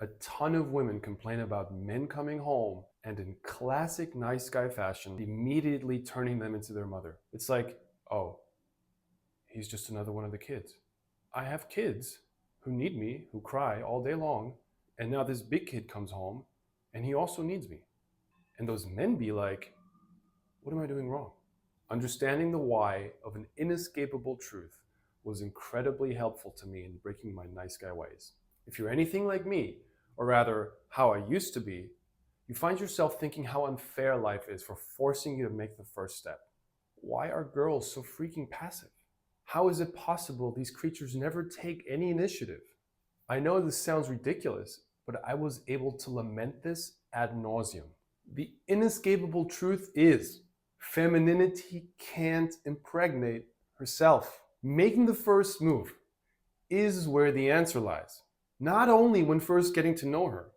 A ton of women complain about men coming home and in classic nice guy fashion, immediately turning them into their mother. It's like, oh, he's just another one of the kids. I have kids who need me, who cry all day long, and now this big kid comes home and he also needs me. And those men be like, what am I doing wrong? Understanding the why of an inescapable truth was incredibly helpful to me in breaking my nice guy ways. If you're anything like me, or rather how I used to be, you find yourself thinking how unfair life is for forcing you to make the first step. Why are girls so freaking passive? How is it possible these creatures never take any initiative? I know this sounds ridiculous, but I was able to lament this ad nauseum. The inescapable truth is, femininity can't impregnate herself. Making the first move is where the answer lies. Not only when first getting to know her,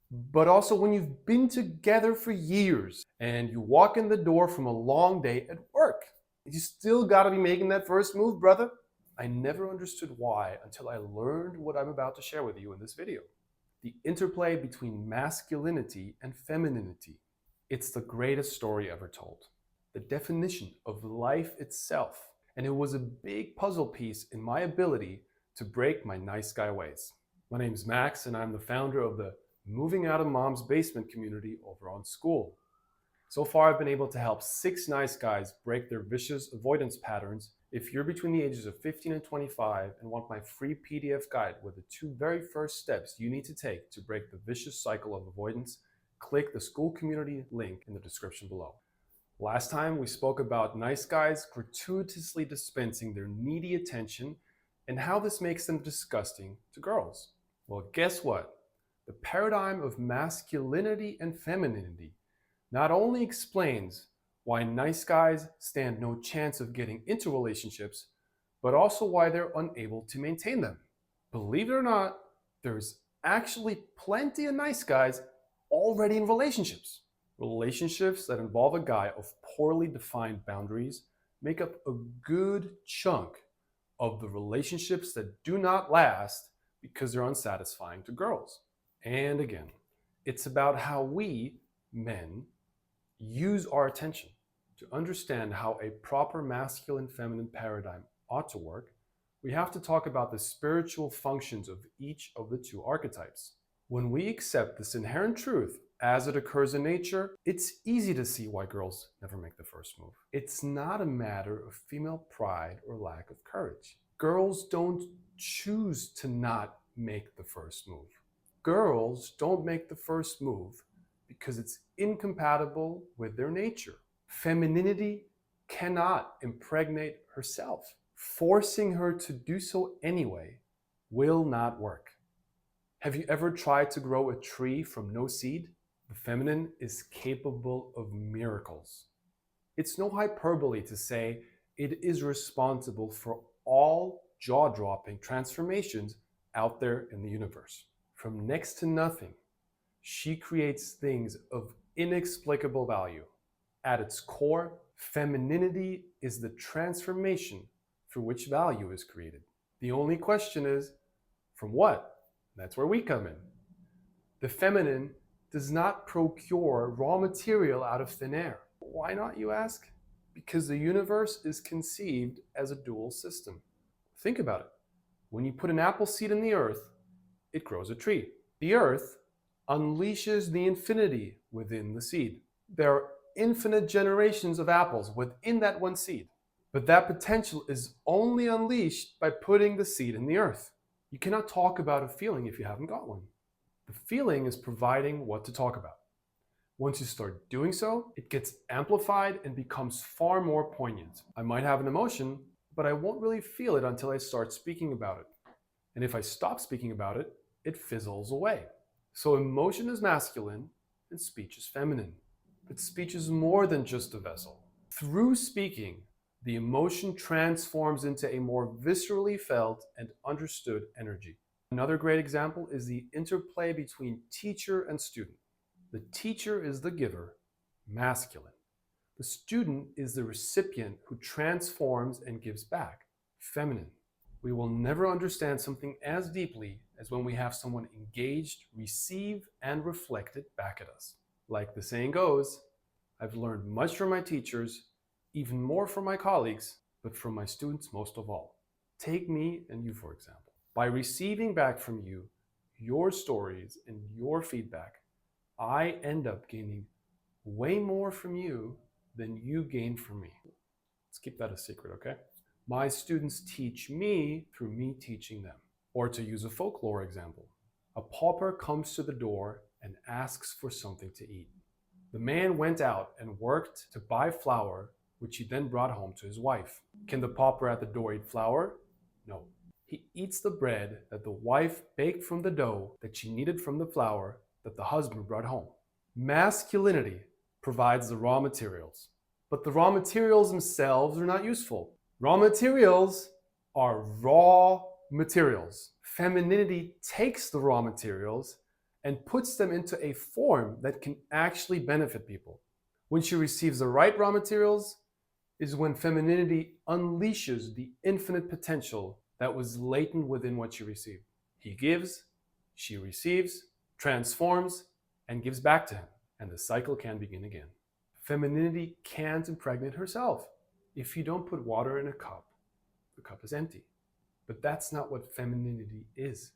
but also when you've been together for years and you walk in the door from a long day at work. You still gotta be making that first move, brother. I never understood why until I learned what I'm about to share with you in this video. The interplay between masculinity and femininity. It's the greatest story ever told. The definition of life itself. And it was a big puzzle piece in my ability to break my nice guy ways. My name's Max, and I'm the founder of the Moving Out of Mom's Basement community over on School. So far, I've been able to help 6 nice guys break their vicious avoidance patterns. If you're between the ages of 15 and 25 and want my free PDF guide with the 2 very first steps you need to take to break the vicious cycle of avoidance, click the School Community link in the description below. Last time, we spoke about nice guys gratuitously dispensing their needy attention and how this makes them disgusting to girls. Well, guess what? The paradigm of masculinity and femininity not only explains why nice guys stand no chance of getting into relationships, but also why they're unable to maintain them. Believe it or not, there's actually plenty of nice guys already in relationships. Relationships that involve a guy of poorly defined boundaries make up a good chunk of the relationships that do not last because they're unsatisfying to girls. And again, it's about how we, men, use our attention. To understand how a proper masculine-feminine paradigm ought to work, we have to talk about the spiritual functions of each of the 2 archetypes. When we accept this inherent truth as it occurs in nature, it's easy to see why girls never make the first move. It's not a matter of female pride or lack of courage. Girls don't choose to not make the first move. Girls don't make the first move because it's incompatible with their nature. Femininity cannot impregnate herself. Forcing her to do so anyway will not work. Have you ever tried to grow a tree from no seed? The feminine is capable of miracles. It's no hyperbole to say it is responsible for all jaw-dropping transformations out there in the universe. From next to nothing, she creates things of inexplicable value. At its core, femininity is the transformation through which value is created. The only question is, from what? That's where we come in. The feminine does not procure raw material out of thin air. Why not, you ask? Because the universe is conceived as a dual system. Think about it. When you put an apple seed in the earth, it grows a tree. The earth unleashes the infinity within the seed. There are infinite generations of apples within that one seed. But that potential is only unleashed by putting the seed in the earth. You cannot talk about a feeling if you haven't got one. The feeling is providing what to talk about. Once you start doing so, it gets amplified and becomes far more poignant. I might have an emotion, but I won't really feel it until I start speaking about it. And if I stop speaking about it, it fizzles away. So emotion is masculine and speech is feminine. But speech is more than just a vessel. Through speaking, the emotion transforms into a more viscerally felt and understood energy. Another great example is the interplay between teacher and student. The teacher is the giver, masculine. The student is the recipient who transforms and gives back, feminine. We will never understand something as deeply is when we have someone engaged, receive, and reflect it back at us. Like the saying goes, I've learned much from my teachers, even more from my colleagues, but from my students most of all. Take me and you, for example. By receiving back from you your stories and your feedback, I end up gaining way more from you than you gain from me. Let's keep that a secret, okay? My students teach me through me teaching them. Or to use a folklore example, a pauper comes to the door and asks for something to eat. The man went out and worked to buy flour, which he then brought home to his wife. Can the pauper at the door eat flour? No. He eats the bread that the wife baked from the dough that she kneaded from the flour that the husband brought home. Masculinity provides the raw materials, but the raw materials themselves are not useful. Raw materials are raw materials. Femininity takes the raw materials and puts them into a form that can actually benefit people. When she receives the right raw materials is when femininity unleashes the infinite potential that was latent within what she received. He gives, she receives, transforms, and gives back to him, and the cycle can begin again. Femininity can't impregnate herself. If you don't put water in a cup, the cup is empty. But that's not what femininity is.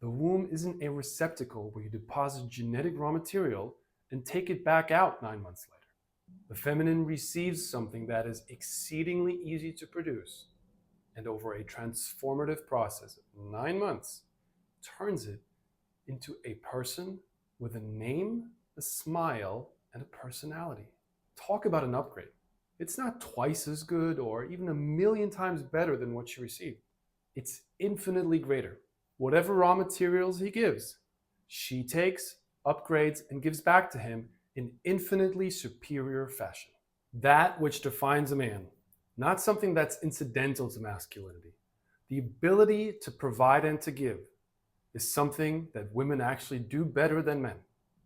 The womb isn't a receptacle where you deposit genetic raw material and take it back out 9 months later. The feminine receives something that is exceedingly easy to produce, and over a transformative process of 9 months, turns it into a person with a name, a smile, and a personality. Talk about an upgrade. It's not twice as good or even 1,000,000 times better than what she received. It's infinitely greater. Whatever raw materials he gives, she takes, upgrades, and gives back to him in infinitely superior fashion. That which defines a man, not something that's incidental to masculinity. The ability to provide and to give is something that women actually do better than men.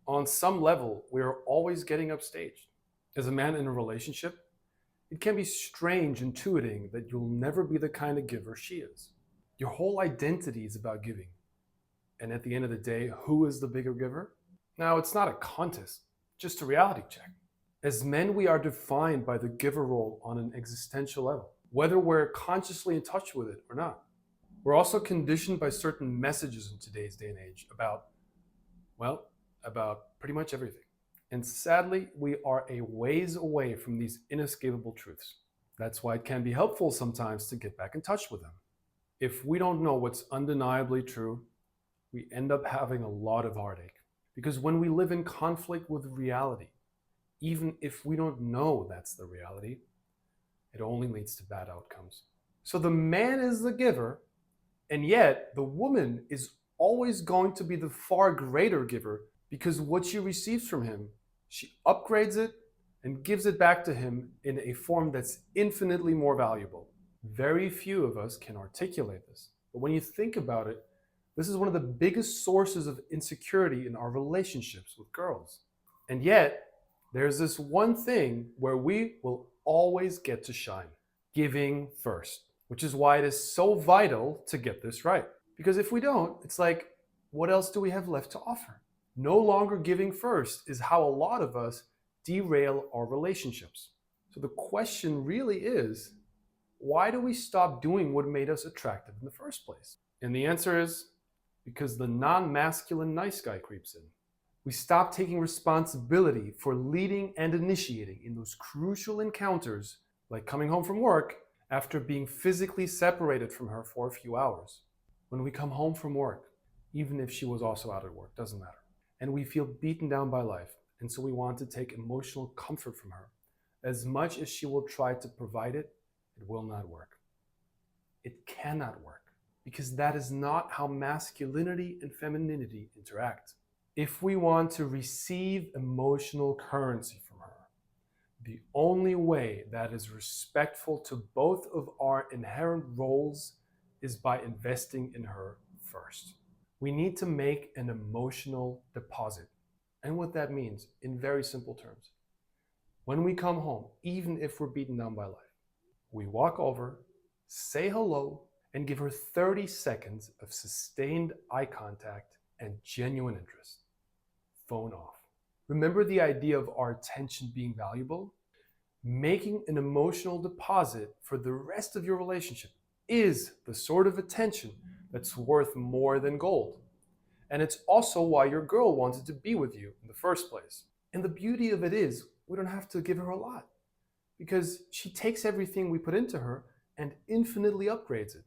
On some level, we are always getting upstaged. As a man in a relationship, it can be strange intuiting that you'll never be the kind of giver she is. Your whole identity is about giving. And at the end of the day, who is the bigger giver? Now, it's not a contest, just a reality check. As men, we are defined by the giver role on an existential level, whether we're consciously in touch with it or not. We're also conditioned by certain messages in today's day and age about pretty much everything. And sadly, we are a ways away from these inescapable truths. That's why it can be helpful sometimes to get back in touch with them. If we don't know what's undeniably true, we end up having a lot of heartache. Because when we live in conflict with reality, even if we don't know that's the reality, it only leads to bad outcomes. So the man is the giver, and yet the woman is always going to be the far greater giver because what she receives from him, she upgrades it and gives it back to him in a form that's infinitely more valuable. Very few of us can articulate this. But when you think about it, this is one of the biggest sources of insecurity in our relationships with girls. And yet, there's this one thing where we will always get to shine: giving first, which is why it is so vital to get this right. Because if we don't, it's like, what else do we have left to offer? No longer giving first is how a lot of us derail our relationships. So the question really is, why do we stop doing what made us attractive in the first place? And the answer is because the non-masculine nice guy creeps in. We stop taking responsibility for leading and initiating in those crucial encounters, like coming home from work after being physically separated from her for a few hours. When we come home from work, even if she was also out at work, doesn't matter, and we feel beaten down by life, and so we want to take emotional comfort from her. As much as she will try to provide it, it will not work. It cannot work, because that is not how masculinity and femininity interact. If we want to receive emotional currency from her, the only way that is respectful to both of our inherent roles is by investing in her first. We need to make an emotional deposit. And what that means, in very simple terms, when we come home, even if we're beaten down by life, we walk over, say hello, and give her 30 seconds of sustained eye contact and genuine interest. Phone off. Remember the idea of our attention being valuable? Making an emotional deposit for the rest of your relationship is the sort of attention that's worth more than gold. And it's also why your girl wanted to be with you in the first place. And the beauty of it is, we don't have to give her a lot, because she takes everything we put into her and infinitely upgrades it.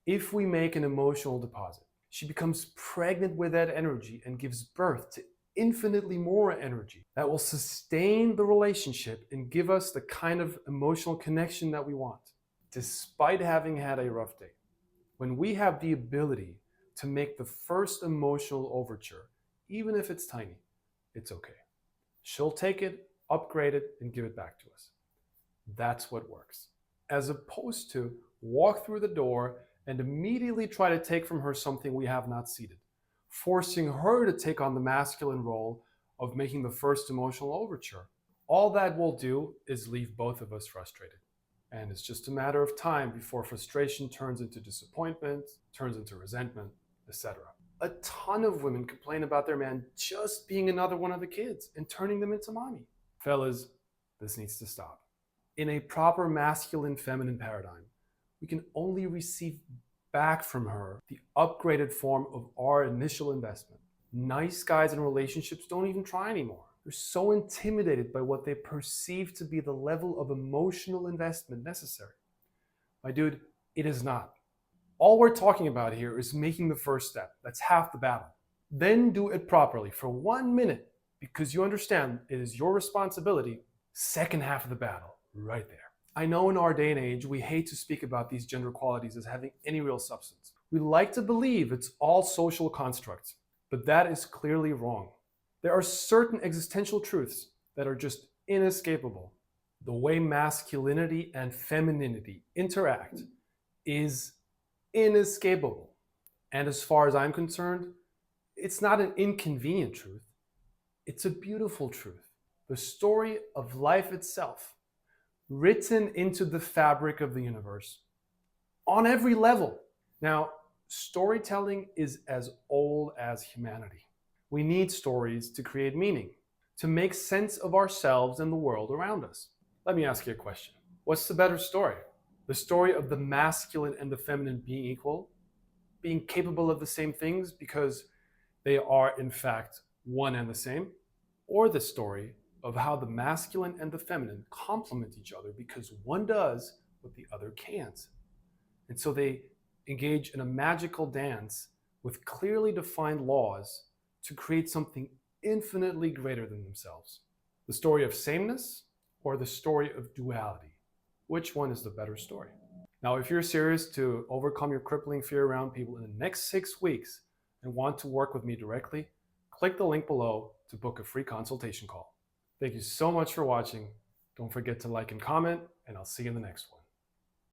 If we make an emotional deposit, she becomes pregnant with that energy and gives birth to infinitely more energy that will sustain the relationship and give us the kind of emotional connection that we want, despite having had a rough day. When we have the ability to make the first emotional overture, even if it's tiny, it's okay. She'll take it, upgrade it, and give it back to us. That's what works. As opposed to walk through the door and immediately try to take from her something we have not ceded, forcing her to take on the masculine role of making the first emotional overture. All that will do is leave both of us frustrated. And it's just a matter of time before frustration turns into disappointment, turns into resentment, etc. A ton of women complain about their man just being another one of the kids and turning them into mommy. Fellas, this needs to stop. In a proper masculine-feminine paradigm, we can only receive back from her the upgraded form of our initial investment. Nice guys in relationships don't even try anymore. They're so intimidated by what they perceive to be the level of emotional investment necessary. My dude, it is not. All we're talking about here is making the first step. That's half the battle. Then do it properly for 1 minute, because you understand it is your responsibility. Second half of the battle, right there. I know in our day and age, we hate to speak about these gender qualities as having any real substance. We like to believe it's all social constructs, but that is clearly wrong. There are certain existential truths that are just inescapable. The way masculinity and femininity interact is inescapable. And as far as I'm concerned, it's not an inconvenient truth. It's a beautiful truth. The story of life itself, written into the fabric of the universe on every level. Now, storytelling is as old as humanity. We need stories to create meaning, to make sense of ourselves and the world around us. Let me ask you a question. What's the better story? The story of the masculine and the feminine being equal, being capable of the same things because they are in fact one and the same? Or the story of how the masculine and the feminine complement each other because one does what the other can't? And so they engage in a magical dance with clearly defined laws to create something infinitely greater than themselves. The story of sameness or the story of duality? Which one is the better story? Now, if you're serious to overcome your crippling fear around people in the next 6 weeks and want to work with me directly, click the link below to book a free consultation call. Thank you so much for watching. Don't forget to like and comment, and I'll see you in the next one.